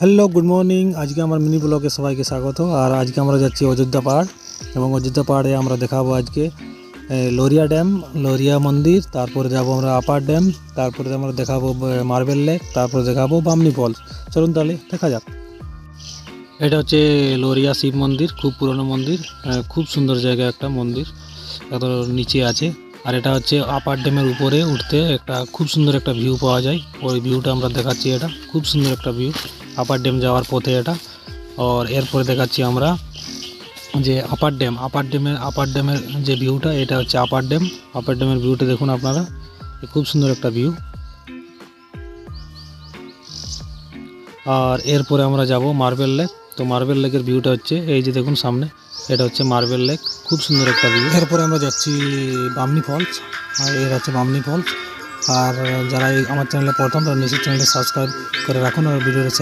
Hello good morning. আজকে আমার mini ব্লগে সবাইকে স্বাগত। আর আজকে আমরা যাচ্ছি অযোধ্যা পাহাড়, এবং অযোধ্যা পাহাড়ে আমরা দেখাবো আজকে লোরিয়া ড্যাম, লোরিয়া মন্দির। তারপরে যাব আমরা আপার ড্যাম, তারপরে আমরা দেখাবো মার্বেল লেক, তারপরে দেখাবো বামনি ফলস। চলুন তাহলে দেখা যাক। এটা হচ্ছে লোরিয়া শিব মন্দির, খুব পুরনো মন্দির, খুব সুন্দর জায়গা, একটা মন্দির এত নিচে আছে। আর এটা হচ্ছে আপার ড্যামের উপরে উঠতে একটা খুব সুন্দর একটা ভিউ পাওয়া যায়, ওই ভিউটা আমরা দেখাচ্ছি। এটা খুব সুন্দর একটা ভিউ আপার ড্যাম যাওয়ার পথে এটা। আর এরপরে দেখাচ্ছি আমরা যে আপার ড্যামের যে ভিউটা, এটা হচ্ছে আপার ড্যামের ভিউটা দেখুন আপনারা, খুব সুন্দর একটা ভিউ। আর এরপরে আমরা যাব মার্বেল লেক। তো মার্বেল লেকের ভিউটা হচ্ছে এই যে দেখুন সামনে, এটা হচ্ছে মার্বেল লেক, খুব সুন্দর একটা ভিউ। এরপরে আমরা যাচ্ছি বামনি ফলস, আর এর হচ্ছে বামনি ফলস। আর যারা আমার চ্যানেলে প্রথম, তারা নিশ্চয়ই চ্যানেলটা সাবস্ক্রাইব করে রাখুন আর ভিডিওটা